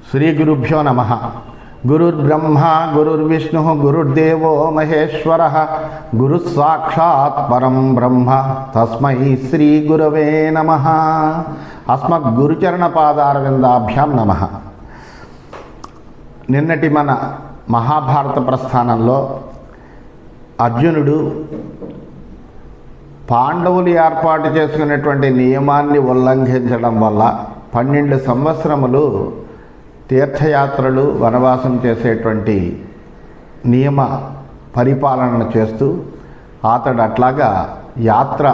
శ్రీ గురుభ్యో నమః. గురుర్బ్రహ్మ గురుర్విష్ణు గురుర్దేవో మహేశ్వర గురుః సాక్షాత్ పరం బ్రహ్మ తస్మై శ్రీ గురవే నమః. అస్మద్గురుచరణపాదారవిందాభ్యాం నమః. నిన్నటి మన మహాభారత ప్రస్థానంలో అర్జునుడు పాండవులు ఏర్పాటు చేసుకున్నటువంటి నియమాన్ని ఉల్లంఘించడం వల్ల 12 సంవత్సరములు తీర్థయాత్రలు వనవాసం చేసేటువంటి నియమ పరిపాలన చేస్తూ అతడు అట్లాగా యాత్ర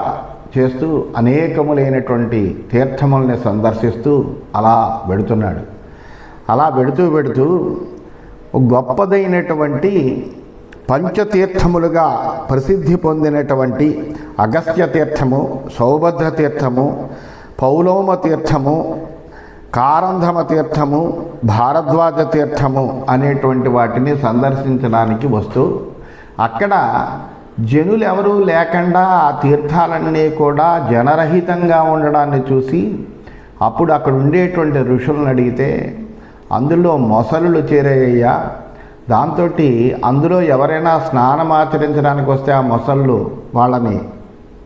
చేస్తూ అనేకములైనటువంటి తీర్థముల్ని సందర్శిస్తూ అలా వెడుతున్నాడు. అలా వెడుతూ గొప్పదైనటువంటి పంచతీర్థములుగా ప్రసిద్ధి పొందినటువంటి అగస్త్య తీర్థము, సౌభద్ర తీర్థము, పౌలోమ తీర్థము, కారంధమ తీర్థము, భారద్వాజ తీర్థము అనేటువంటి వాటిని సందర్శించడానికి వస్తూ అక్కడ జనులు ఎవరూ లేకుండా ఆ తీర్థాలన్నీ కూడా జనరహితంగా ఉండడాన్ని చూసి అప్పుడు అక్కడ ఉండేటువంటి ఋషులను అడిగితే అందులో మొసలులు చేరాయ్యా, దాంతో అందులో ఎవరైనా స్నానం ఆచరించడానికి వస్తే ఆ మొసళ్ళు వాళ్ళని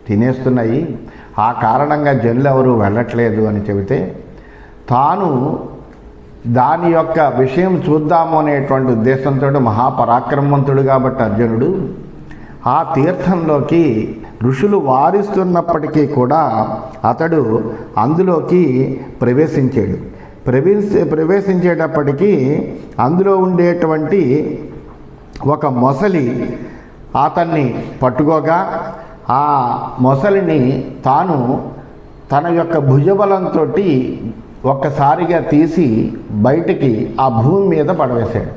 తినేస్తున్నాయి, ఆ కారణంగా జనులు ఎవరు వెళ్ళట్లేదు అని చెబితే తాను దాని యొక్క విషయం చూద్దాము అనేటువంటి ఉద్దేశంతో మహాపరాక్రమవంతుడు కాబట్టి అర్జునుడు ఆ తీర్థంలోకి ఋషులు వారిస్తున్నప్పటికీ కూడా అతడు అందులోకి ప్రవేశించాడు. ప్రవేశించేటప్పటికీ అందులో ఉండేటువంటి ఒక మొసలి అతన్ని పట్టుకోగా ఆ మొసలిని తాను తన యొక్క భుజబలంతో ఒక్కసారిగా తీసి బయటికి ఆ భూమి మీద పడవేశాడు.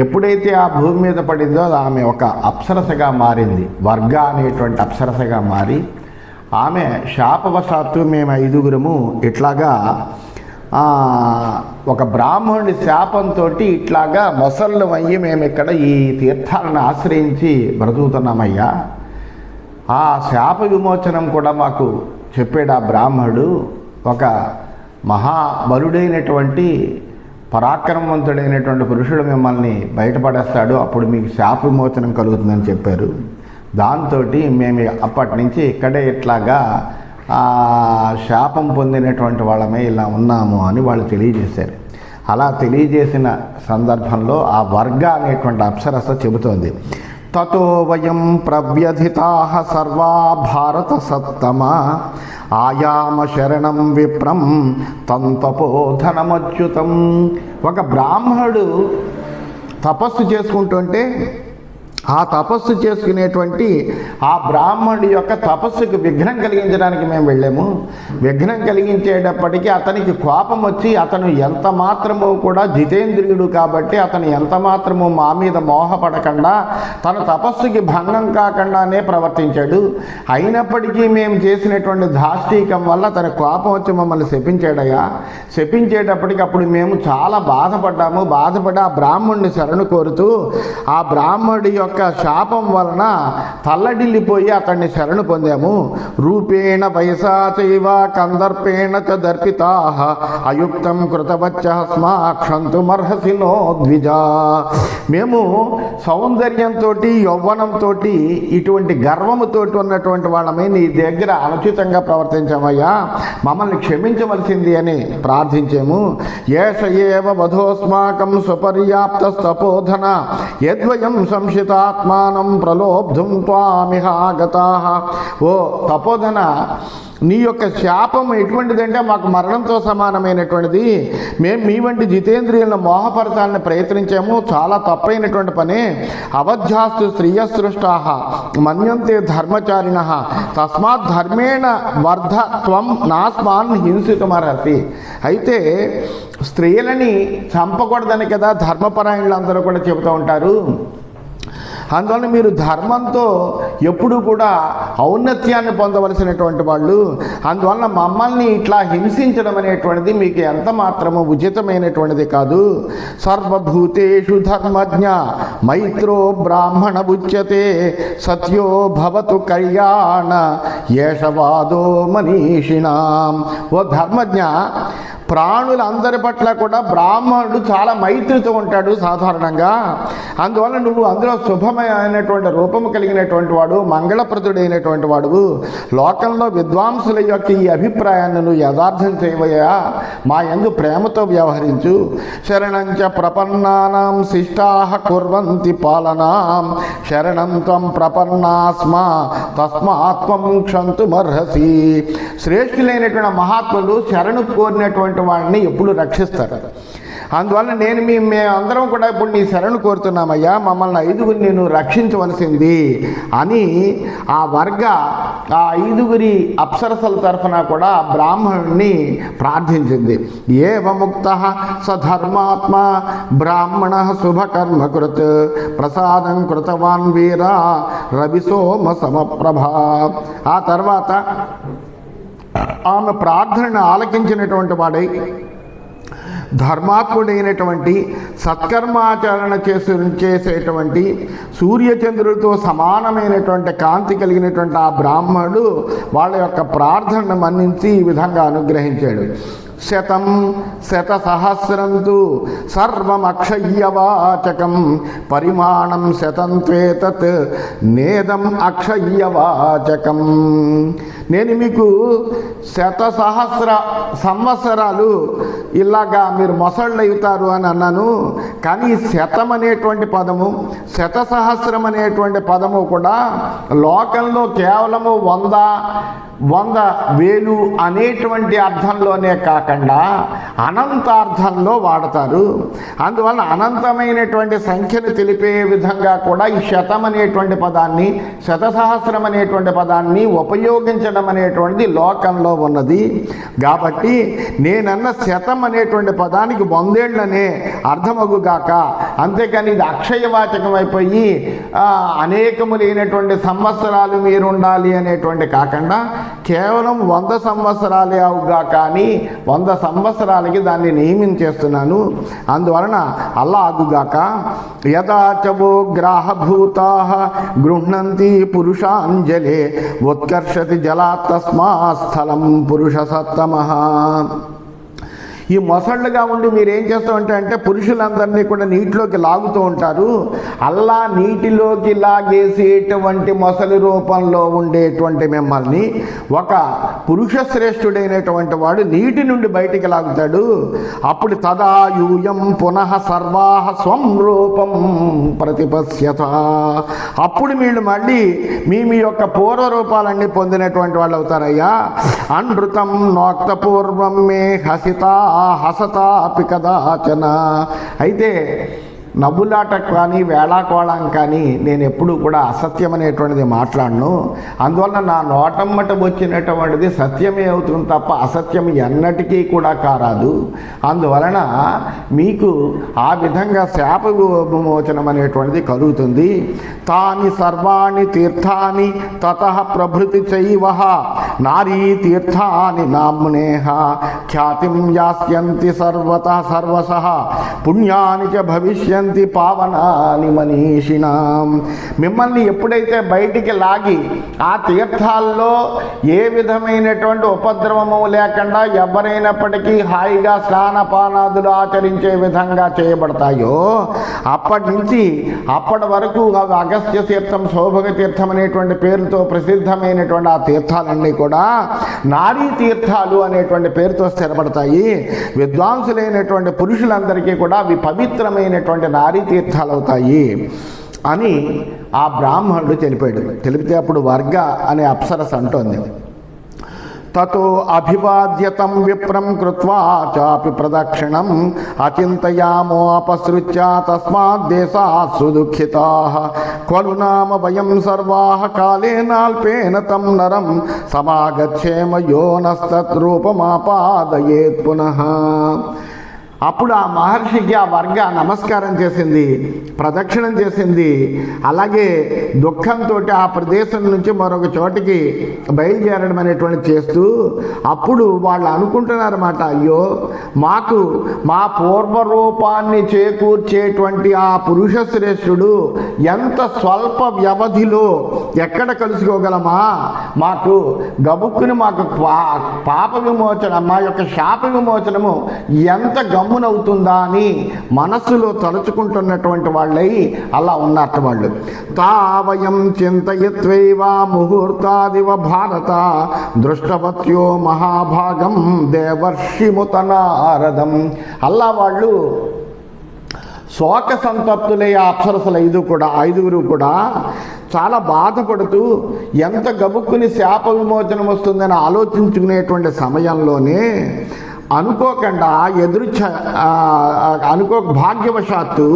ఎప్పుడైతే ఆ భూమి మీద పడిందో ఆమె ఒక అప్సరసగా మారింది, వర్గ అనేటువంటి అప్సరసగా మారి ఆమె శాపవశాత్తు మేము 5గురము ఇట్లాగా ఒక బ్రాహ్మణుడి శాపంతో ఇట్లాగా మొసళ్ళు అయ్యి మేము ఇక్కడ ఈ తీర్థాలను ఆశ్రయించి బ్రతుకుతున్నామయ్యా, ఆ శాప విమోచనం కూడా మాకు చెప్పాడు ఆ బ్రాహ్మణుడు, ఒక మహాబలుడైనటువంటి పరాక్రమవంతుడైనటువంటి పురుషుడు మిమ్మల్ని బయటపడేస్తాడు, అప్పుడు మీకు శాప విమోచనం కలుగుతుందని చెప్పారు. దాంతో మేము అప్పటి నుంచి ఇక్కడే ఇట్లాగా శాపం పొందినటువంటి వాళ్ళమే ఇలా ఉన్నాము అని వాళ్ళు తెలియజేశారు. అలా తెలియజేసిన సందర్భంలో ఆ వర్గ అనేటువంటి అప్సరస చెబుతోంది, తతో వయం ప్రవ్యధితాః సర్వా భారత సత్తమా ఆయామ శరణం విప్రం తం తపోధనమచ్యుతం. ఒక బ్రాహ్మణుడు తపస్సు చేసుకుంటుంటే ఆ తపస్సు చేసుకునేటువంటి ఆ బ్రాహ్మణుడి యొక్క తపస్సుకు విఘ్నం కలిగించడానికి మేము వెళ్ళాము. విఘ్నం కలిగించేటప్పటికీ అతనికి కోపం వచ్చి అతను ఎంత మాత్రమూ కూడా జితేంద్రియుడు కాబట్టి అతను ఎంత మాత్రమూ మా మీద మోహపడకుండా తన తపస్సుకి భంగం కాకుండానే ప్రవర్తించాడు. అయినప్పటికీ మేము చేసినటువంటి దాష్టీకం వల్ల తన కోపం వచ్చి మమ్మల్ని శపించాడయ్యా. శపించేటప్పటికి అప్పుడు మేము చాలా బాధపడ్డాము. బాధపడి ఆ బ్రాహ్మణుడిని శరణు కోరుతూ ఆ బ్రాహ్మణుడి యొక్క శాపం వలన తల్లడిల్లిపోయి అతన్ని శరణు పొందాము. రూపేణ వయసా చైవ కందర్పేణ చ దర్పితాః అయుక్తం కృతవచ్చః స్మాక్షంతుమర్హసి నో ద్విజా. మేము సౌందర్యంతో యౌవనంతో ఇటువంటి గర్వముతో ఉన్నటువంటి వాళ్ళమే నీ దగ్గర అనుచితంగా ప్రవర్తించామయ్యా, మమ్మల్ని క్షమించవలసింది అని ప్రార్థించాము. ఏష ఏవ వధోస్మాకం సుపర్యాప్తస్తపోధన యద్వయం సంశితాత్మానం ప్రలోబ్ధుం త్వామిహాగతాః. ఓ తపోధన, నీ యొక్క శాపం ఎటువంటిదంటే మాకు మరణంతో సమానమైనటువంటిది. మేము మీ వంటి జితేంద్రియులను మోహపరచాలని ప్రయత్నించాము, చాలా తప్పైనటువంటి పని. అవధ్యాస్తు స్త్రియసృష్టాః మన్యంతే ధర్మచారిణః తస్మాత్ ధర్మేణ వర్ధ త్వం నాస్మాన్ హింసితుమర్హసి. అయితే స్త్రీలని చంపకూడదని కదా ధర్మపరాయణులందరూ కూడా చెబుతూ ఉంటారు. అందువల్ల మీరు ధర్మంతో ఎప్పుడూ కూడా ఔన్నత్యాన్ని పొందవలసినటువంటి వాళ్ళు. అందువల్ల మమ్మల్ని ఇట్లా హింసించడం అనేటువంటిది మీకు ఎంత మాత్రము ఉచితమైనటువంటిది కాదు. సర్వభూతేషు ధర్మజ్ఞ మైత్రో బ్రాహ్మణ ఉచ్యతే సత్యో భవతు కళ్యాణ ఏషవాదో మనీషిణాం. ఓ ధర్మజ్ఞ, ప్రాణులందరి పట్ల కూడా బ్రాహ్మణుడు చాలా మైత్రితో ఉంటాడు సాధారణంగా. అందువల్ల నువ్వు అందులో శుభమైనటువంటి రూపము కలిగినటువంటి వాడు, మంగళప్రదుడైనటువంటి వాడు. లోకంలో విద్వాంసుల యొక్క ఈ అభిప్రాయాన్ని నువ్వు యథార్థం చేయవయ్యా, మా యందు ప్రేమతో వ్యవహరించు. శరణంచ ప్రపన్నానాం శిష్టాః కుర్వంతి పాలనాం శరణం త్వం ప్రపన్నాస్మా తస్మాత్మం క్షంతుమర్హసి. శ్రేష్ఠులైనటువంటి మహాత్ములు శరణు కోరినటువంటి వాడిని ఎప్పుడు రక్షిస్తారు. అందువల్ల మేమందరం కూడా ఇప్పుడు నీ శరణు కోరుతున్నామయ్యా, మమ్మల్ని 5గురిని నేను రక్షించవలసింది అని ఆ 5గురి అప్సరసల తరఫున కూడా బ్రాహ్మణుడిని ప్రార్థించింది. ఏవముక్త సధర్మాత్మ బ్రాహ్మణ శుభకర్మకృత్ ప్రసాదం కృతవాన్ వీర రవిసోమ సమప్రభా. ఆ తర్వాత ఆమె ప్రార్థనను ఆలకించినటువంటి వాడై ధర్మాత్ముడైనటువంటి సత్కర్మాచరణ చేసేటువంటి సూర్యచంద్రులతో సమానమైనటువంటి కాంతి కలిగినటువంటి ఆ బ్రాహ్మణుడు వాళ్ళ యొక్క ప్రార్థనను మన్నించి ఈ విధంగా అనుగ్రహించాడు. శతం శతసహస్రంతు సర్వమక్షయ్యవాచకం పరిమాణం శతం త్వేతత్ నేదం అక్షయ్యవాచకం. నేను మీకు 100,000 సంవత్సరాలు ఇలాగా మీరు మొసళ్ళు అవుతారు అని అన్నాను. కానీ శతం అనేటువంటి పదము, శతసహస్రం అనేటువంటి పదము కూడా లోకంలో కేవలము 100,000 అనేటువంటి అర్థంలోనే కాకుండా అనంతార్థంలో వాడతారు. అందువల్ల అనంతమైనటువంటి సంఖ్యను తెలిపే విధంగా కూడా ఈ శతం అనేటువంటి పదాన్ని, శతసహస్రం అనేటువంటి పదాన్ని ఉపయోగించడం అనేటువంటిది లోకంలో ఉన్నది. కాబట్టి నేనన్న శతం అనేటువంటి పదానికి 100 ఏళ్ళనే అర్థమగుగాక, అంతేకాని ఇది అక్షయవాచకం అయిపోయి అనేకములైనటువంటి సంవత్సరాలు మీరు ఉండాలి అనేటువంటి కాకుండా కేవలం 100 సంవత్సరాలే అవుగా, కానీ 100 సంవత్సరాలకి దాన్ని నియమించేస్తున్నాను. అందువలన అల్లా అగుగాక. యదాచవో గ్రాహభూతాః గృహ్ణంతి పురుషాంజలే ఉత్కర్షతి జలాత్ తస్మాత్ స్థలం పురుష సత్తమః. ఈ మొసళ్ళుగా ఉండి మీరు ఏం చేస్తామంటే పురుషులందరినీ కూడా నీటిలోకి లాగుతూ ఉంటారు. అల్లా నీటిలోకి లాగేసేటువంటి మొసలి రూపంలో ఉండేటువంటి మిమ్మల్ని ఒక పురుష శ్రేష్ఠుడైనటువంటి వాడు నీటి నుండి బయటికి లాగుతాడు. అప్పుడు తదాయూయం పునః సర్వాహ స్వం రూపం ప్రతిపశ్యత. అప్పుడు వీళ్ళు మళ్ళీ మీ యొక్క పూర్వ రూపాలన్నీ పొందినటువంటి వాళ్ళు అవుతారయ్యా. అనృతం నోక్తపూర్వం మే హసతాపి కదాచన. అయితే నవ్వులాట కానీ వేళాకోళం కానీ నేను ఎప్పుడూ కూడా అసత్యం అనేటువంటిది మాట్లాడను. అందువల్ల నా నోటమ్మట వచ్చినటువంటిది సత్యమే అవుతుంది తప్ప అసత్యం ఎన్నటికీ కూడా కారాదు. అందువలన మీకు ఆ విధంగా శాప విమోచనం అనేటువంటిది కలుగుతుంది. తాని సర్వాణి తీర్థాని తతః ప్రభృతి చైవ నారీ తీర్థాని నామ్నేహ ఖ్యాతిం యాస్యంతి సర్వశః పుణ్యాని చ భవిష్యంతి పావనాని మనీషిణాం. మిమ్మల్ని ఎప్పుడైతే బయటికి లాగి ఆ తీర్థాల్లో ఏ విధమైనటువంటి ఉపద్రవము లేకుండా ఎవరైనప్పటికీ హాయిగా స్నానపానాదులు ఆచరించే విధంగా చేయబడతాయో అప్పటి నుంచి అప్పటి వరకు అగస్త్య తీర్థం, సౌభగ తీర్థం అనేటువంటి పేరుతో ప్రసిద్ధమైనటువంటి ఆ తీర్థాలన్నీ కూడా నారీ తీర్థాలు అనేటువంటి పేరుతో స్థిరపడతాయి. విద్వాంసులైనటువంటి పురుషులందరికీ కూడా అవి పవిత్రమైనటువంటి నారీ తీర్థాలు అవుతాయి అని ఆ బ్రాహ్మణుడు తెలిపితే అప్పుడు వర్గ అనే అప్సరస అంటోంది. తతో అభివాద్యతం విప్రం కృత్వా చాపి ప్రదక్షిణం అచింతయామో అపసృత్య తస్మాత్ దేశాత్ సుదుఃఖితాః క్వలు నామ వయం సర్వాః కాలేనాల్పేన తం నరం సమాగచ్ఛేమ యోనస్తత్ రూపమాపాదయేత్ పునః. అప్పుడు ఆ మహర్షికి ఆ వర్గ నమస్కారం చేసింది, ప్రదక్షిణం చేసింది. అలాగే దుఃఖంతో ఆ ప్రదేశం నుంచి మరొక చోటికి బయలుదేరడం అనేటువంటి చేస్తూ అప్పుడు వాళ్ళు అనుకుంటున్నారన్నమాట, అయ్యో మాకు మా పూర్వరూపాన్ని చేకూర్చేటువంటి ఆ పురుష శ్రేష్ఠుడు ఎంత స్వల్ప వ్యవధిలో ఎక్కడ కలుసుకోగలమా, మాకు గబుక్కుని మాకు పాప విమోచన, మా యొక్క శాప విమోచనము ఎంత గమ్మునవుతుందా అని మనస్సులో తలుచుకుంటున్నటువంటి వాళ్ళై అలా ఉన్నట్టు వాళ్ళు. తావయం చింతయత్వైవ ముహూర్తాదివ భారత దృష్టవత్యో మహాభాగం దేవర్షిముతనారదం. అల్లా వాళ్ళు శోక సంతప్తులే ఆ అప్సరసలు ఐదుగురు కూడా చాలా బాధపడుతూ ఎంత గబుక్కుని శాప విమోచనం వస్తుందని ఆలోచించుకునేటువంటి సమయంలోనే అనుకోకుండా భాగ్యవశాత్తు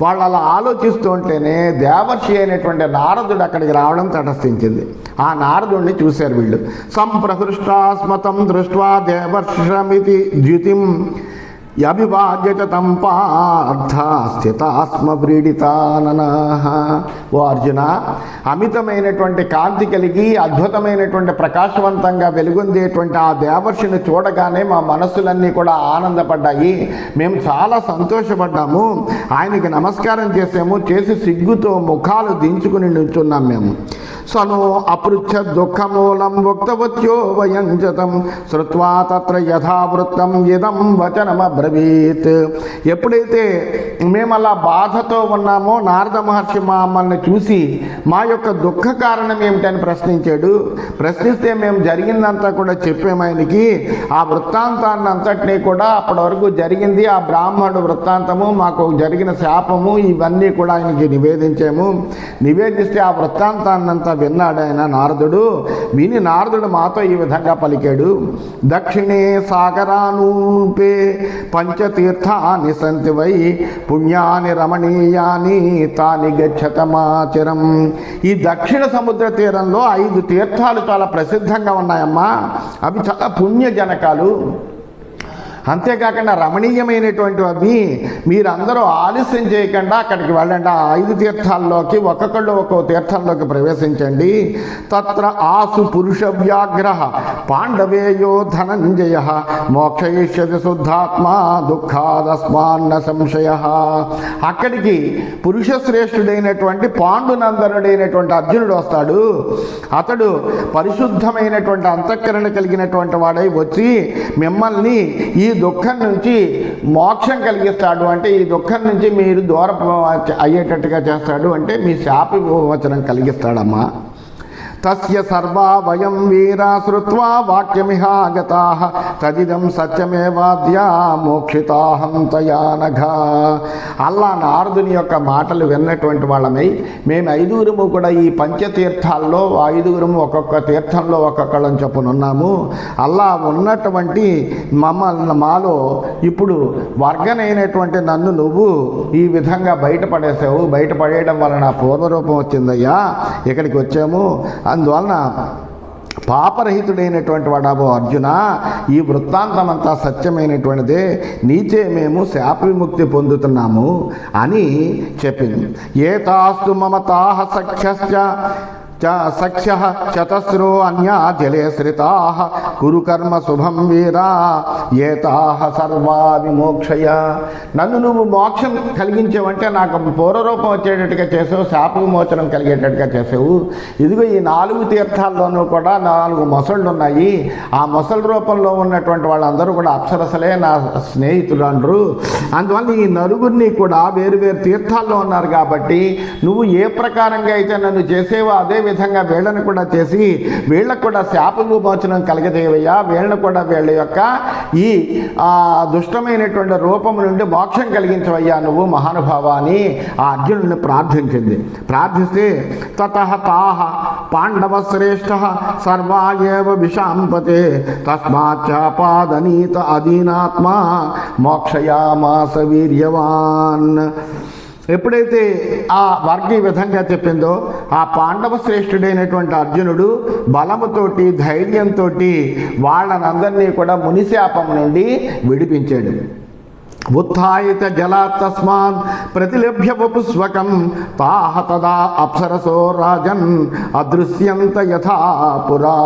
వాళ్ళు అలా ఆలోచిస్తూ ఉంటేనే దేవర్షి అయినటువంటి నారదుడు అక్కడికి రావడం తటస్థించింది. ఆ నారదుడిని చూశారు వీళ్ళు. సంప్రహృష్టాస్మతం దృష్ట్వా దేవర్షమితి ద్యుతిం అభివాద్యత తం పార్థ స్థితాస్మ వ్రీడితాననః. ఓ అర్జున, అమితమైనటువంటి కాంతి కలిగి అద్భుతమైనటువంటి ప్రకాశవంతంగా వెలుగొందేటువంటి ఆ దేవర్షిని చూడగానే మా మనస్సులన్నీ కూడా ఆనందపడ్డాయి. మేము చాలా సంతోషపడ్డాము. ఆయనకి నమస్కారం చేసాము. చేసి సిగ్గుతో ముఖాలు దించుకుని నిల్చున్నాం మేము. సనో అపృచ్ఛ దుఃఖమూలం ఉక్తవత్యో వయంజతం శ్రుత్వా తత్ర యథావృత్తం ఇదం వచనమబ్రవీత్. ఎప్పుడైతే మేము అలా బాధతో ఉన్నామో నారద మహర్షి మమ్మల్ని చూసి మా యొక్క దుఃఖ కారణం ఏమిటని ప్రశ్నించాడు. ప్రశ్నిస్తే మేము జరిగిందంతా కూడా చెప్పాము ఆయనకి. ఆ వృత్తాంతాన్ని అంతటినీ కూడా అప్పటి వరకు జరిగింది ఆ బ్రాహ్మణుడు వృత్తాంతము, మాకు జరిగిన శాపము, ఇవన్నీ కూడా ఆయనకి నివేదించాము. నివేదిస్తే ఆ వృత్తాంతాన్నంతా విన్నాడు ఆయన నారదుడు. విని నారదుడు మాతో ఈ విధంగా పలికాడు. దక్షిణే సాగరానూపే పంచతీర్థాని సంతి వై పుణ్యాని రమణీయాని తాని గచ్చతమాచరం. ఈ దక్షిణ సముద్ర తీరంలో 5 తీర్థాలు చాలా ప్రసిద్ధంగా ఉన్నాయమ్మా. అవి చాలా పుణ్యజనకాలు. అంతేకాకుండా రమణీయమైనటువంటి అవి. మీరందరూ ఆలస్యం చేయకుండా అక్కడికి వెళ్ళండి. ఆ 5 తీర్థాల్లోకి ఒక్కొక్కళ్ళు ఒక్కో తీర్థంలోకి ప్రవేశించండి. తత్ర ఆసు పురుష వ్యాఘ్ర పాండవేయో ధనంజయ మోక్షయిష్యతి శుద్ధాత్మ దుఃఖాదస్మాన్న సంశయ. అక్కడికి పురుష శ్రేష్ఠుడైనటువంటి పాండునందనుడైనటువంటి అర్జునుడు వస్తాడు. అతడు పరిశుద్ధమైనటువంటి అంతఃకరణ కలిగినటువంటి వాడై వచ్చి మిమ్మల్ని ఈ దుఃఖం నుంచి మోక్షం కలిగిస్తాడు. అంటే ఈ దుఃఖం నుంచి మీరు దూరం అయ్యేటట్టుగా చేస్తాడు. అంటే మీ శాప విమోచనం కలిగిస్తాడమ్మా. తస్య సర్వా వయం వీరా శ్రుత్వా వాక్యమిహాగతాః తదిదం సత్యమేవాద్యా మోక్షితాహం తయానఘా. అల్లా నారదుని యొక్క మాటలు విన్నటువంటి వాళ్ళమై మేము 5గురము కూడా ఈ పంచతీర్థాల్లో 5గురము ఒక్కొక్క తీర్థంలో ఒక్కొక్కళ్ళని చొప్పునున్నాము. అల్లా ఉన్నటువంటి మాలో ఇప్పుడు వర్గనైనటువంటి నన్ను నువ్వు ఈ విధంగా బయటపడేసావు. బయటపడేయడం వలన పూర్వరూపం వచ్చిందయ్యా, ఇక్కడికి వచ్చాము. అందువలన పాపరహితుడైనటువంటి వాడాబో అర్జున, ఈ వృత్తాంతమంతా సత్యమైనటువంటిదే. నీచే మేము శాప విముక్తి పొందుతున్నాము అని చెప్పింది. ఏతాస్తు మమతాః సఖ్యశ్చ సఖ్య చతస్రో అన్యా జలే శ్రితాః కురు కర్మ శుభం వీరా ఏతాః సర్వా విమోక్షయ. నన్ను నువ్వు మోక్షం కలిగించావంటే నాకు పూర్వరూపం వచ్చేటట్టుగా చేసావు, శాప విమోచనం కలిగేటట్టుగా చేసావు. ఇదిగో ఈ 4 తీర్థాల్లోనూ కూడా 4 మొసళ్ళు ఉన్నాయి. ఆ మొసళ్ళ రూపంలో ఉన్నటువంటి వాళ్ళందరూ కూడా అప్సరసలే, నా స్నేహితులు అంటారు. అందువల్ల ఈ నలుగురిని కూడా వేరు వేరు తీర్థాల్లో ఉన్నారు కాబట్టి నువ్వు ఏ ప్రకారంగా అయితే నన్ను చేసేవో అదే విధంగా వీళ్ళని కూడా చేసి వీళ్ళకు కూడా శాప విమోచనం కలిగజేవయ్యా. వీళ్ళని కూడా వీళ్ళ యొక్క ఈ దుష్టమైనటువంటి రూపం నుండి మోక్షం కలిగించవయ్యా నువ్వు మహానుభావ అని ఆ అర్జునుడిని ప్రార్థించింది. ప్రార్థిస్తే తతః తాః పాండవ శ్రేష్ఠ సర్వా ఏవ విశాంపతే తస్మాచ్చాపాదనీత అధీనాత్మా మోక్షయామాస వీర్యవాన్. ఎప్పుడైతే ఆ వర్గ ఈ విధంగా చెప్పిందో ఆ పాండవ శ్రేష్ఠుడైనటువంటి అర్జునుడు బలముతోటి ధైర్యంతో వాళ్ళనందరినీ కూడా మునిశాపం నుండి విడిపించాడు. ఉత్థాయిత జలాత్ తస్మాత్ ప్రతిలభ్య వపుస్వకం తాహ తదా అప్సరసో రాజన్ అదృశ్యంత యథా పురా.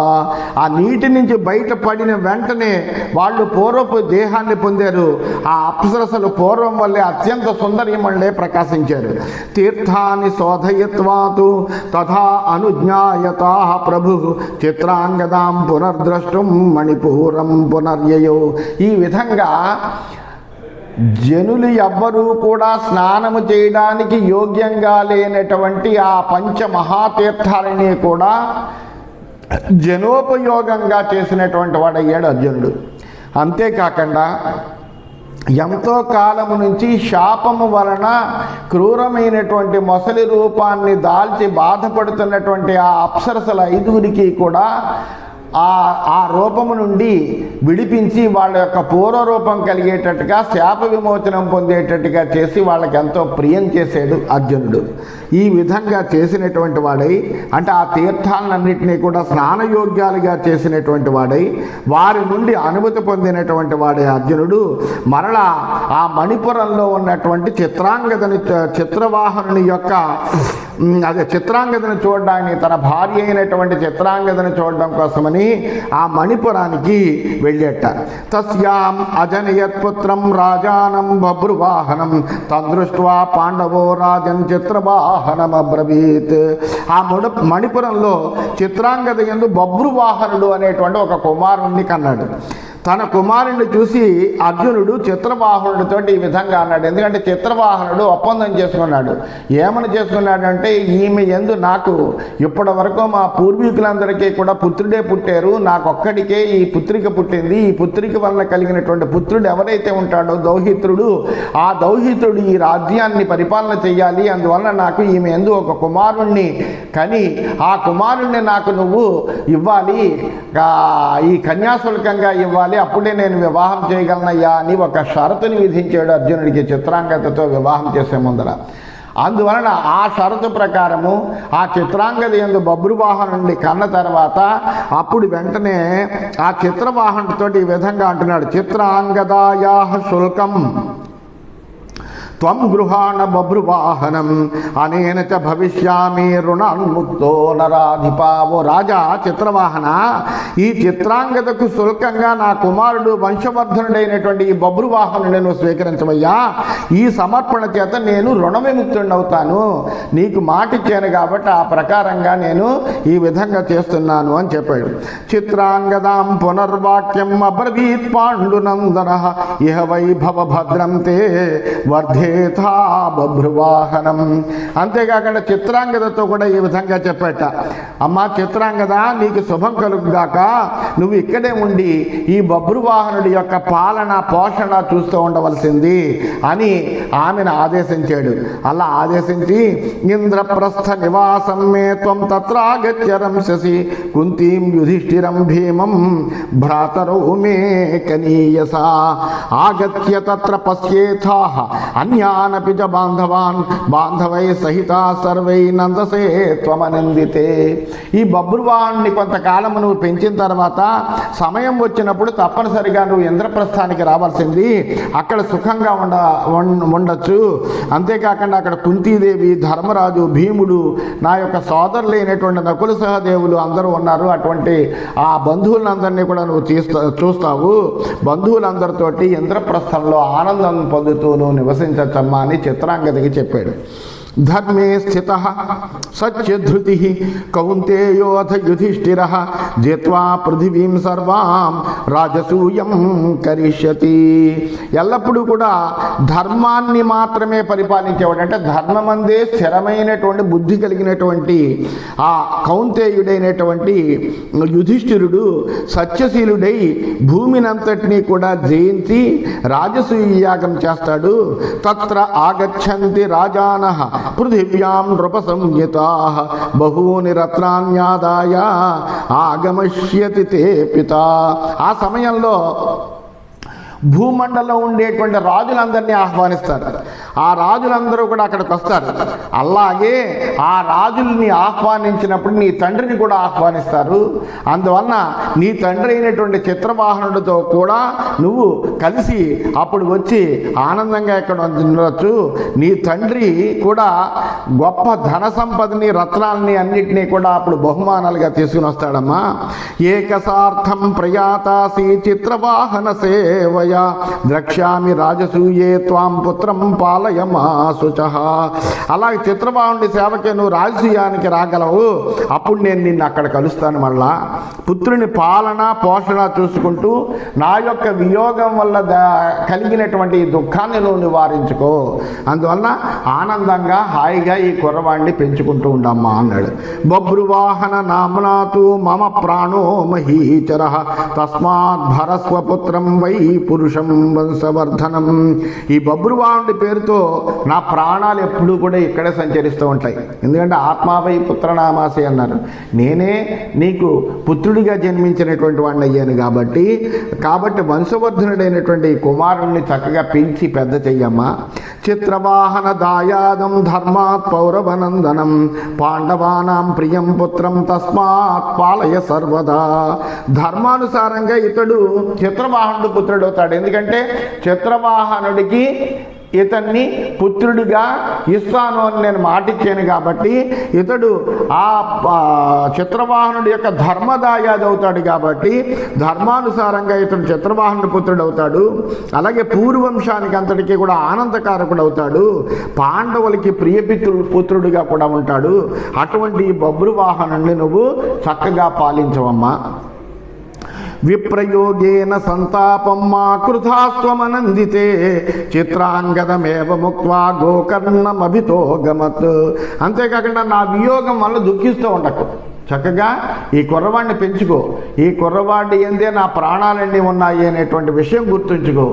ఆ నీటి నుంచి బయటపడిన వెంటనే వాళ్ళు పూర్వపు దేహాన్ని పొందారు. ఆ అప్సరసలు పూర్వం వల్లే అత్యంత సుందరీమణులే ప్రకాశించారు. తీర్థాన్ని శోధయత్వాతు తథా అనుజ్ఞాయతా ప్రభు చిత్రాంగదాం పునర్ద్రష్టం మణిపూరం పునర్యయో. ఈ విధంగా జనులు ఎవ్వరూ కూడా స్నానము చేయడానికి యోగ్యంగా లేనటువంటి ఆ పంచమహాతీర్థాలని కూడా జనోపయోగంగా చేసినటువంటి వాడయ్యాడు అర్జునుడు. అంతేకాకుండా ఎంతో కాలము నుంచి శాపము వలన క్రూరమైనటువంటి మొసలి రూపాన్ని దాల్చి బాధపడుతున్నటువంటి ఆ అప్సరసల 5గురికి కూడా ఆ రూపము నుండి విడిపించి వాళ్ళ యొక్క పూర్వరూపం కలిగేటట్టుగా శాప విమోచనం పొందేటట్టుగా చేసి వాళ్ళకి ఎంతో ప్రియం చేశాడు అర్జునుడు. ఈ విధంగా చేసినటువంటి వాడై, అంటే ఆ తీర్థాలన్నింటినీ కూడా స్నానయోగ్యాలుగా చేసినటువంటి వాడై వారి నుండి అనుమతి పొందినటువంటి వాడే అర్జునుడు మరలా ఆ మణిపురంలో ఉన్నటువంటి చిత్రవాహనుని యొక్క చిత్రాంగదను చూడడానికి, తన భార్య అయినటువంటి చిత్రాంగదను చూడడం కోసమని ఆ మణిపురానికి వెళ్ళేట. తస్యాం అజనయత్పుత్రం రాజానం బభ్రువాహనం తదృష్ట్వా పాండవో రాజన్ చిత్రవాహనం అబ్రవీత్. ఆ మణిపురంలో చిత్రాంగద యందు బభ్రువాహనుడు అనేటువంటి ఒక కుమారుణ్ణి కన్నాడు. తన కుమారుణ్ణి చూసి అర్జునుడు చిత్రవాహనుడితో ఈ విధంగా అన్నాడు. ఎందుకంటే చిత్రవాహనుడు ఒప్పందం చేసుకున్నాడు. ఏమని చేసుకున్నాడంటే, ఈమె యందు నాకు ఇప్పటి వరకు మా పూర్వీకులందరికీ కూడా పుత్రుడే పుట్టారు, నాకొక్కడికే ఈ పుత్రిక పుట్టింది. ఈ పుత్రిక వలన కలిగినటువంటి పుత్రుడు ఎవరైతే ఉంటాడో దౌహిత్రుడు, ఆ దౌహిత్రుడు ఈ రాజ్యాన్ని పరిపాలన చేయాలి. అందువలన నాకు ఈమె యందు ఒక కుమారుణ్ణి కని ఆ కుమారుణ్ణి నాకు నువ్వు ఇవ్వాలి, ఈ కన్యాశుల్కంగా ఇవ్వాలి, అప్పుడే నేను వివాహం చేయగలనయ్యా అని ఒక షరతుని విధించాడు అర్జునుడికి చిత్రాంగదతో వివాహం చేసే ముందర. అందువలన ఆ షరతు ప్రకారము ఆ చిత్రాంగద యందు బభ్రువాహనుడిని కన్న తర్వాత అప్పుడు వెంటనే ఆ చిత్రవాహనుడితో ఈ విధంగా అంటున్నాడు, చిత్రాంగదాయాః శుల్కం త్వం గృహాణ బభ్రువాహనం అనేన చ భవిష్యామి రుణాన్ముక్తో నరాధిపా. ఓ రాజా చిత్రవాహన, ఈ చిత్రాంగదకు శుల్కంగా నా కుమారుడు వంశవర్ధనుడైనటువంటి ఈ బభ్రువాహను నేను స్వీకరించవయ్యా. ఈ సమర్పణ చేత నేను రుణ విముక్తుడవుతాను. నీకు మాట ఇచ్చాను కాబట్టి ఆ ప్రకారంగా నేను ఈ విధంగా చేస్తున్నాను అని చెప్పాడు. చిత్రాంగదాం పునర్వాక్యం అబ్రవీత్ పాండునందన ఇహ వైభవ భద్రం తే వర్ధే బభ్రువాహనం. అంతేకాకుండా చిత్రాంగదతో కూడా ఈ విధంగా చెప్పేట, అమ్మా చిత్రాంగద, నీకు శుభం కలుగుగాక, నువ్వు ఇక్కడే ఉండి ఈ బభ్రువాహనుడి యొక్క పాలన పోషణ చూస్తూ ఉండవలసింది అని ఆమెను ఆదేశించాడు. అలా ఆదేశించి ఇంద్రప్రస్థ నివాసం మే త్వం తత్రాగత్య రంశసి కుంతీం యుధిష్ఠిరం భీమం భ్రాతరౌ మే కనీయసా ఆగత్య తత్ర పశ్యేథాః అన్యానపి చ బాంధవాన్ బాంధవై సహిత సర్వై నందసే త్వమనిందితే. ఈ బభ్రువాహనుని కొంతకాలం నువ్వు పెంచిన తర్వాత సమయం వచ్చినప్పుడు తప్పనిసరిగా నువ్వు ఇంద్రప్రస్థానికి రావాల్సింది, అక్కడ సుఖంగా ఉండొచ్చు. అంతేకాకుండా అక్కడ కుంతీదేవి, ధర్మరాజు, భీముడు, నా యొక్క సోదరులైనటువంటి నకుల సహదేవులు అందరూ ఉన్నారు. అటువంటి ఆ బంధువులందరినీ కూడా నువ్వు చూస్తావు. బంధువులందరితోటి ఇంద్రప్రస్థంలో ఆనందం పొందుతూ నువ్వు నివసించచ్చమ్మా అని చిత్రాంగదకి చెప్పాడు. ధర్మే స్థిత సత్యధృతి కౌంతేయోథ యుధిష్ఠిర జిత్వా పృథివీం సర్వాం రాజసూయం కరిష్యతి. ఎల్లప్పుడూ కూడా ధర్మాన్ని మాత్రమే పరిపాలించేవాడు, అంటే ధర్మమందే స్థిరమైనటువంటి బుద్ధి కలిగినటువంటి ఆ కౌంతేయుడైనటువంటి యుధిష్ఠిరుడు సత్యశీలుడై భూమినంతటినీ కూడా జయించి రాజసూయ యాగం చేస్తాడు. తత్ర ఆగచ్చంతి రాజానః పృథివ్యాం నృపసంయుతాః బహూని రత్నాన్యాదాయ ఆగమష్యతి తే పితా. ఆ సమయంలో భూమండలంలో ఉండేటువంటి రాజులందరినీ ఆహ్వానిస్తారు. ఆ రాజులందరూ కూడా అక్కడికి వస్తారు. అలాగే ఆ రాజుల్ని ఆహ్వానించినప్పుడు నీ తండ్రిని కూడా ఆహ్వానిస్తారు. అందువలన నీ తండ్రి అయినటువంటి చిత్రవాహనుడితో కూడా నువ్వు కలిసి అప్పుడు వచ్చి ఆనందంగా ఇక్కడ ఉండవచ్చు. నీ తండ్రి కూడా గొప్ప ధన సంపదని, రత్నాలని అన్నిటినీ కూడా అప్పుడు బహుమానాలుగా తీసుకుని వస్తాడమ్మా. ఏకసార్థం ప్రయాతాసి చిత్రవాహన సేవయ ద్రక్ష్యామి రాజసూయే త్వాం పుత్రం పాలయమాసుచః. అలాగే చిత్రవాహనుడి సేవకే నువ్వు రాజసూయానికి రాగలవు. అప్పుడు నేను నిన్ను అక్కడ కలుస్తాను. మళ్ళా పుత్రుని పాలన పోషణ చూసుకుంటూ నా యొక్క వియోగం వల్ల కలిగినటువంటి ఈ దుఃఖాన్ని నువ్వు నివారించుకో. అందువలన ఆనందంగా హాయిగా ఈ కుర్రవాడిని పెంచుకుంటూ ఉండమ్మా అన్నాడు. బభ్రువాహన నామ్నాతు మమ ప్రాణో మహీచర తస్మాత్ భరస్వపుత్రం వై పురుషం వంశవర్ధనం. ఈ బభ్రువాహనుడి పేరుతో నా ప్రాణాలు ఎప్పుడూ కూడా ఇక్కడే సంచరిస్తూ ఉంటాయి. ఎందుకంటే ఆత్మావై పుత్రనామాసి అన్నారు. నేనే నీకు పుత్రుడిగా జన్మించినటువంటి వాడిని అయ్యాను కాబట్టి వంశవర్ధనుడైనటువంటి కుమారుణ్ణి చక్కగా పెంచి పెద్ద చెయ్యమ్మా. చిత్రవాహన దాయాదం ధర్మాత్ పౌరవనందనం పాండవానాం ప్రియం పుత్రం తస్మాత్ పాలయ సర్వదా. ధర్మానుసారంగా ఇతడు చిత్రవాహనుడు పుత్రుడు అవుతాడు. ఎందుకంటే చిత్రవాహనుడికి ఇతన్ని పుత్రుడిగా ఇస్తాను అని నేను మాటిచ్చాను కాబట్టి ఇతడు ఆ చిత్రవాహనుడి యొక్క ధర్మదాయాది అవుతాడు. కాబట్టి ధర్మానుసారంగా ఇతడు చిత్రవాహనుడి పుత్రుడు అవుతాడు. అలాగే పూర్వంశానికి అంతటికీ కూడా ఆనందకారకుడు అవుతాడు. పాండవులకి పుత్రుడిగా కూడా ఉంటాడు. అటువంటి బభ్రువాహనుడిని నువ్వు చక్కగా పాలించవమ్మా. విప్రయోగేన సంతాపం మా కృతాస్త్వమనందితే చిత్రాంగదమేవ ముక్త్వా గోకర్ణమభితో గమత్. అంతేకాకుండా నా వియోగం వల్ల దుఃఖిస్తూ ఉండకు. చక్కగా ఈ కుర్రవాడిని పెంచుకో. ఈ కుర్రవాడి ఏందే నా ప్రాణాలన్నీ ఉన్నాయి అనేటువంటి విషయం గుర్తుంచుకో.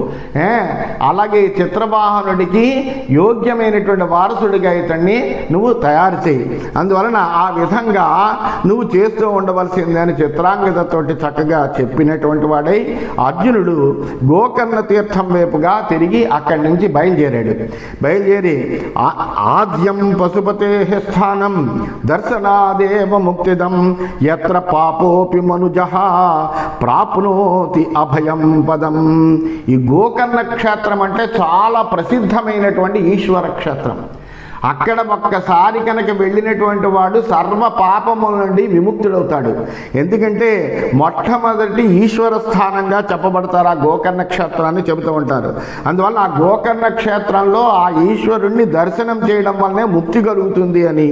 అలాగే చిత్రవాహనుడికి యోగ్యమైనటువంటి వారసుడిగా ఇతన్ని నువ్వు తయారు చేయి. అందువలన ఆ విధంగా నువ్వు చేస్తూ ఉండవలసింది అని చిత్రాంగదతోటి చక్కగా చెప్పినటువంటి వాడై అర్జునుడు గోకర్ణ తీర్థం వైపుగా తిరిగి అక్కడి నుంచి బయలుదేరి ఆద్యం పశుపతే స్థానం దర్శనాదేవ ముక్తిద యత్ర పాపోపి మనుజః ప్రాప్నోతి అభయం పదం. ఈ గోకర్ణ క్షేత్రం అంటే చాలా ప్రసిద్ధమైనటువంటి ఈశ్వర క్షేత్రం. అక్కడ ఒక్కసారి కనుక వెళ్ళినటువంటి వాడు సర్వ పాపముల నుండి విముక్తుడవుతాడు. ఎందుకంటే మొట్టమొదటి ఈశ్వర స్థానంగా చెప్పబడతారు ఆ గోకర్ణ క్షేత్రాన్ని చెబుతూ ఉంటారు. అందువల్ల ఆ గోకర్ణ క్షేత్రంలో ఆ ఈశ్వరుణ్ణి దర్శనం చేయడం వల్లనే ముక్తి కలుగుతుంది అని,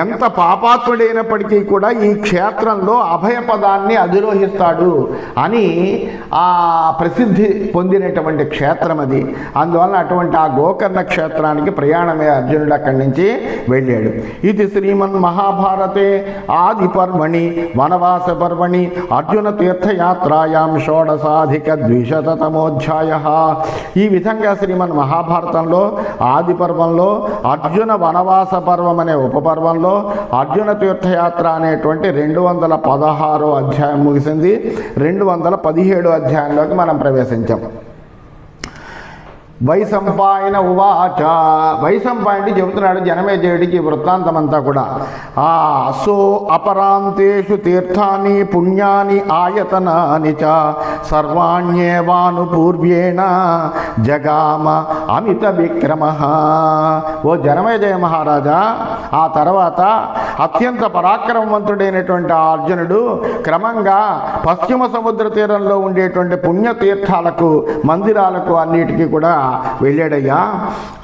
ఎంత పాపాత్ముడైనప్పటికీ కూడా ఈ క్షేత్రంలో అభయపదాన్ని అధిరోహిస్తాడు అని ఆ ప్రసిద్ధి పొందినటువంటి క్షేత్రం అది. అందువలన అటువంటి ఆ గోకర్ణ క్షేత్రానికి ప్రయాణమే అర్జునుడు అక్కడి నుంచి వెళ్ళాడు. ఇది శ్రీమన్ మహాభారతే ఆది పర్వణి వనవాస పర్వణి అర్జున తీర్థయాత్రాయాం షోడశాధిక ద్విశతమోధ్యాయ. ఈ విధంగా శ్రీమన్ మహాభారతంలో ఆది పర్వంలో అర్జున వనవాస పర్వం అనే ఉపపర్వంలో అర్జున తీర్థయాత్ర అనేటువంటి 216వ అధ్యాయం ముగిసింది. 217వ అధ్యాయంలోకి మనం ప్రవేశించాం. వైశంపాయన ఉవాచ. వైశంపాయనుడు చెబుతున్నాడు జనమేజయుడికి వృత్తాంతం అంతా కూడా. సో అపరాంతేషు తీర్థాని పుణ్యాని ఆయతనాని చ సర్వాణ్యేవానుపూర్వ్యేణ జగామ అమిత విక్రమ. ఓ జనమేజయ మహారాజా, ఆ తర్వాత అత్యంత పరాక్రమవంతుడైనటువంటి ఆ అర్జునుడు క్రమంగా పశ్చిమ సముద్ర తీరంలో ఉండేటువంటి పుణ్యతీర్థాలకు మందిరాలకు అన్నిటికీ కూడా వెళ్ళాడయ్యా.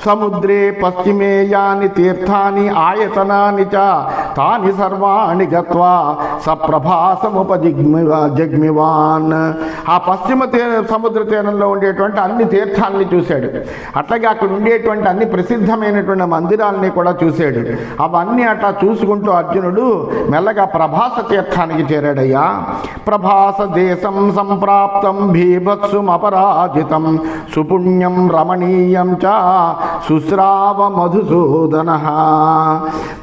సముద్రే పశ్చిమే యాని తీర్థాని ఆయతనాని చ తాని సర్వాణి గత్వా సప్రభాసముపజిగ్మివాన్. ఆ పశ్చిమ సముద్ర తీరంలో ఉండేటువంటి అన్ని తీర్థాలని చూశాడు. అట్లాగే అక్కడ ఉండేటువంటి అన్ని ప్రసిద్ధమైనటువంటి మందిరాలని కూడా చూశాడు. అవన్నీ అట్లా చూసుకుంటూ అర్జునుడు మెల్లగా ప్రభాస తీర్థానికి చేరాడయ్యా. ప్రభాస దేశం సంప్రాప్తం భీభత్సుమపరాజితం సుపుణ్యం రమణీయం చ శుశ్రావ మధుసూదనః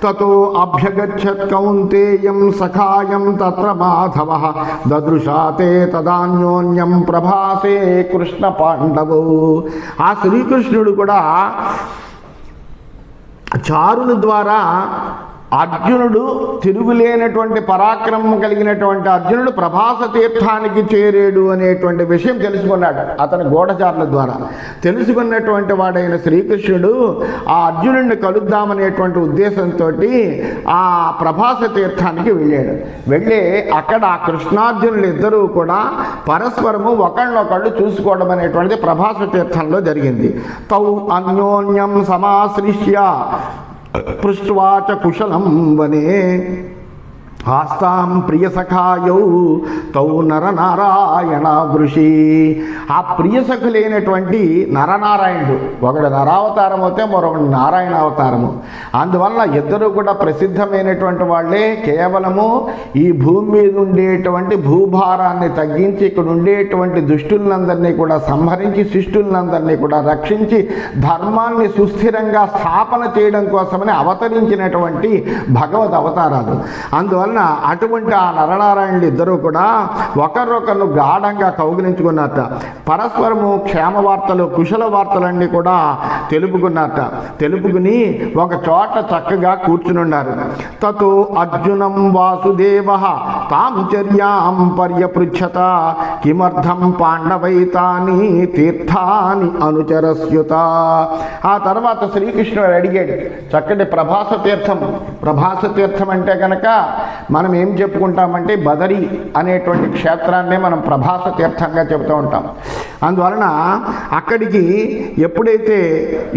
తతో అభ్యగచ్చత్ కౌంతేయం సఖాయం తత్ర మాధవః దదృశా తే తదాన్యోన్యం ప్రభాసే కృష్ణ పాండవౌ. ఆ శ్రీకృష్ణుడు కూడా చారుని ద్వారా అర్జునుడు తిరుగులేనటువంటి పరాక్రమం కలిగినటువంటి అర్జునుడు ప్రభాస తీర్థానికి చేరేడు అనేటువంటి విషయం తెలుసుకున్నాడు. అతని గూఢచారుల ద్వారా తెలుసుకున్నటువంటి వాడైన శ్రీకృష్ణుడు ఆ అర్జునుడిని కలుద్దామనేటువంటి ఉద్దేశంతో ఆ ప్రభాస తీర్థానికి వెళ్ళి అక్కడ ఆ కృష్ణార్జునులు ఇద్దరూ కూడా పరస్పరము ఒకళ్ళనొకళ్ళు చూసుకోవడం అనేటువంటిది ప్రభాస తీర్థంలో జరిగింది. తౌ అన్యోన్యం సమాశ్లిష్య పృష్ట్వాచ కుశలం వనే ఆస్తాం ప్రియసఖాయౌ తౌ నరనారాయణ వృషి. ఆ ప్రియసఖులైనటువంటి నరనారాయణుడు, ఒకడు నరావతారం అయితే మరొకడు నారాయణ అవతారము. అందువల్ల ఇద్దరు కూడా ప్రసిద్ధమైనటువంటి వాళ్ళే. కేవలము ఈ భూమి మీద ఉండేటువంటి భూభారాన్ని తగ్గించి ఇక్కడ ఉండేటువంటి దుష్టులందరినీ కూడా సంహరించి శిష్టులందరినీ కూడా రక్షించి ధర్మాన్ని సుస్థిరంగా స్థాపన చేయడం కోసమని అవతరించినటువంటి భగవద్ అవతారాలు. అందువల్ల అటువంటి ఆ నరనారాయణులు ఇద్దరూ కూడా ఒకరొకరు గాఢంగా కౌగిలించుకున్నట్ట. పరస్పరము క్షేమ వార్తలు కుశల వార్తలన్నీ కూడా తెలుపుకుని ఒక చోట చక్కగా కూర్చునున్నారు. తతో అర్జునం వాసుదేవ తాం చర్యాం పర్యపృచ్ఛత కిమర్థం పాండవైతాని తీర్థాని అనుచరస్యుత. ఆ తర్వాత శ్రీకృష్ణుడు అడిగాడు చక్కటి ప్రభాస తీర్థం అంటే కనుక మనం ఏం చెప్పుకుంటామంటే బదరి అనేటువంటి క్షేత్రాన్నే మనం ప్రభాస తీర్థంగా చెబుతూ ఉంటాం. అందువలన అక్కడికి ఎప్పుడైతే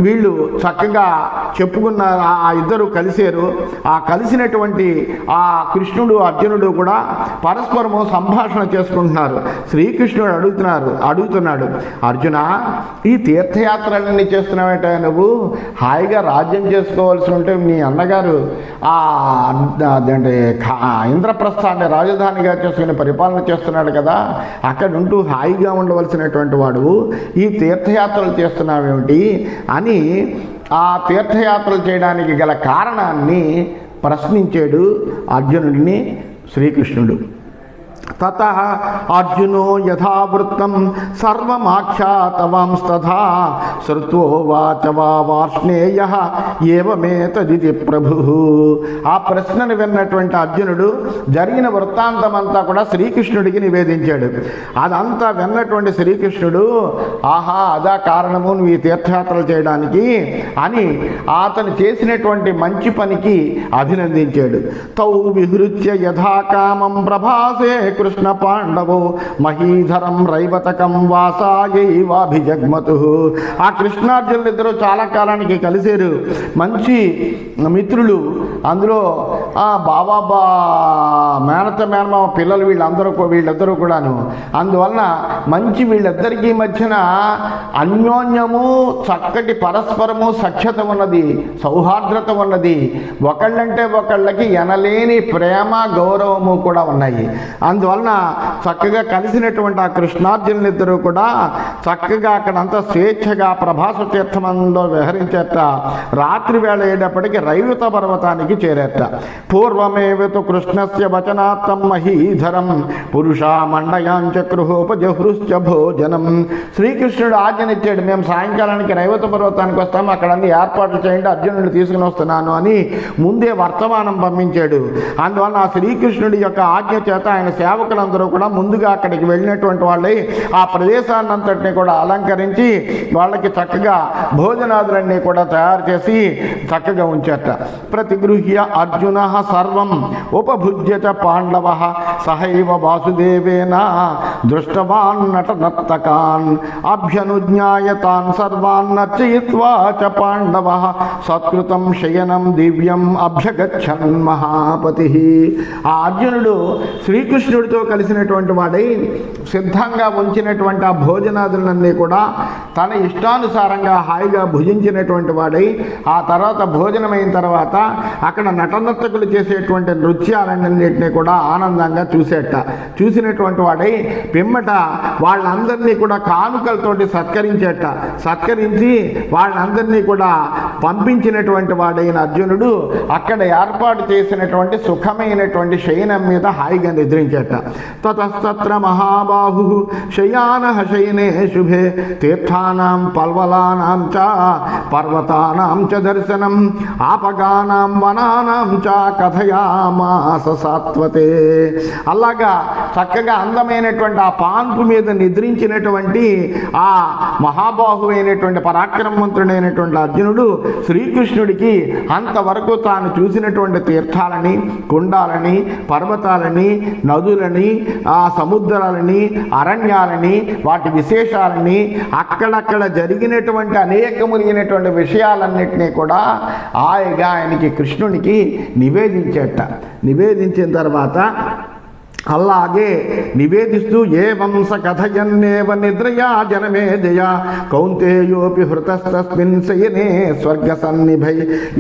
వీళ్ళు చక్కగా చెప్పుకున్న ఆ ఇద్దరు కలిశారు, ఆ కలిసినటువంటి ఆ కృష్ణుడు అర్జునుడు కూడా పరస్పరము సంభాషణ చేసుకుంటున్నారు. శ్రీకృష్ణుడు అడుగుతున్నాడు అర్జున, ఈ తీర్థయాత్రలన్నీ చేస్తున్నావేట నువ్వు? హాయిగా రాజ్యం చేసుకోవాల్సి ఉంటే మీ అన్నగారు అదేంటి ఇంద్రప్రస్థాన్ని రాజధానిగా చేసుకుని పరిపాలన చేస్తున్నాడు కదా, అక్కడ ఉంటూ హాయిగా ఉండవలసినటువంటి వాడు ఈ తీర్థయాత్రలు చేస్తున్నావేమిటి అని ఆ తీర్థయాత్రలు చేయడానికి గల కారణాన్ని ప్రశ్నించాడు అర్జునుడిని శ్రీకృష్ణుడు. తతః అర్జునో యథావృత్తం సర్వమాఖ్యాతవాంస్తథా శ్రుత్వోవాచ వార్ష్ణేయః ఏవమేతదితి ప్రభుః. ఆ ప్రశ్నను విన్నటువంటి అర్జునుడు జరిగిన వృత్తాంతమంతా కూడా శ్రీకృష్ణుడికి నివేదించాడు. అదంతా విన్నటువంటి శ్రీకృష్ణుడు ఆహా అదా కారణము నువ్వు ఈ తీర్థయాత్రలు చేయడానికి అని అతను చేసినటువంటి మంచి పనికి అభినందించాడు. తౌ విహృత్య యథాకామం ప్రభాసే కృష్ణ పాండవో మహీధరం రైవతకం వాసాయైవాభిజగ్మతు. ఆ కృష్ణార్జునులు ఇద్దరు చాలా కాలానికి కలిశారు, మంచి మిత్రులు. అందులో బాబా మేనమామ పిల్లలు వీళ్ళిద్దరూ కూడాను. అందువలన మంచి వీళ్ళిద్దరికీ మధ్యన అన్యోన్యము చక్కటి పరస్పరము సఖ్యత ఉన్నది, సౌహార్ద్రత ఉన్నది. ఒకళ్ళంటే ఒకళ్ళకి ఎనలేని ప్రేమ గౌరవము కూడా ఉన్నాయి. అందువలన చక్కగా కలిసినటువంటి ఆ కృష్ణార్జునులిద్దరూ కూడా చక్కగా అక్కడంతా స్వేచ్ఛగా ప్రభాస తీర్థంలో విహరించేట. రాత్రి వేళ అయ్యేటప్పటికి రైవత పర్వతానికి చేరేట. పూర్వమేవతు కృష్ణస్య వచనాత్తం మహీధరం పురుషా మండయాంచక్రుహోపజహృశ్చ భోజనం. శ్రీకృష్ణుడు ఆజ్ఞనిచ్చాడు, మేము సాయంకాలానికి రైవత పర్వతానికి వస్తాము, అక్కడ అన్ని ఏర్పాట్లు చేయండి, అర్జునుడిని తీసుకుని వస్తున్నాను అని ముందే వర్తమానం పంపించాడు. అందువల్ల ఆ శ్రీకృష్ణుడి యొక్క ఆజ్ఞ చేత ఆయన సేవకులందరూ కూడా ముందుగా అక్కడికి వెళ్ళినటువంటి వాళ్ళై ఆ ప్రదేశాన్నంతటినీ కూడా అలంకరించి వాళ్ళకి చక్కగా భోజనాదులన్నీ కూడా తయారు చేసి చక్కగా ఉంచారట. ప్రతిగృహ్య అర్జున సర్వం ఉపభుజ్యత పాండవ సహైవ వాసుదేవేన దృష్టవాన్ నటనర్తకాన్ అభ్యనుజ్ఞాయతాన్ సర్వాన్ నర్చయిత్వా చ పాండవ సత్కృతం శయనం దివ్యం అభ్యగచ్చన్ మహాపతి. ఆ అర్జునుడు శ్రీకృష్ణుడు శ్రీకృష్ణుడితో కలిసినటువంటి వాడై సిద్ధంగా ఉంచినటువంటి ఆ భోజనాదులన్నీ కూడా తన ఇష్టానుసారంగా హాయిగా భుజించినటువంటి వాడై ఆ తర్వాత భోజనమైన తర్వాత అక్కడ నటనర్తకులు చేసేటువంటి నృత్యాలన్నింటినీ కూడా ఆనందంగా చూసినటువంటి వాడై పిమ్మట వాళ్ళందరినీ కూడా కానుకలతోటి సత్కరించి వాళ్ళందరినీ కూడా పంపించినటువంటి వాడైన అర్జునుడు అక్కడ ఏర్పాటు చేసినటువంటి సుఖమైనటువంటి శయనం మీద హాయిగా నిద్రించేట. తతస్తత్ర మహాబాహు శయాన శయనే శుభే తీర్థానాం పల్వలానాం చ పర్వతానాం చ దర్శనం ఆపగానాం వనానాం చ కథయామాస సాత్వతే. అలాగా చక్కగా అందమైనటువంటి ఆ పాన్పు మీద నిద్రించినటువంటి ఆ మహాబాహువైనటువంటి పరాక్రమవంతుడైనటువంటి అర్జునుడు శ్రీకృష్ణుడికి అంతవరకు తాను చూసినటువంటి తీర్థాలని, కుండాలని, పర్వతాలని, నదులని, ఆ సముద్రాలని, అరణ్యాలని, వాటి విశేషాలని, అక్కడక్కడ జరిగినటువంటి అనేకములైనటువంటి విషయాలన్నింటినీ కూడా ఆయనకి కృష్ణునికి నివేదించిన తర్వాత అలాగే నివేదిస్తూ ఏ వంశ కథయన్నేవ నిద్రయా జనమే జయ కౌంతేయోపి హృతస్తస్మిన్ శయనే స్వర్గ సన్నిభై.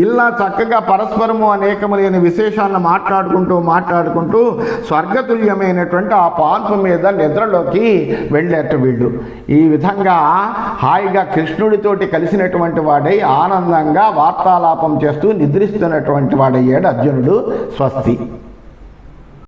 ఇలా చక్కగా పరస్పరము అనేకములైన విశేషాలను మాట్లాడుకుంటూ స్వర్గతుల్యమైనటువంటి ఆ పాన్పు మీద నిద్రలోకి వెళ్ళేట వీళ్ళు. ఈ విధంగా హాయిగా కృష్ణుడితోటి కలిసినటువంటి వాడై ఆనందంగా వార్తాలాపం చేస్తూ నిద్రిస్తున్నటువంటి వాడయ్యాడు అర్జునుడు. స్వస్తి.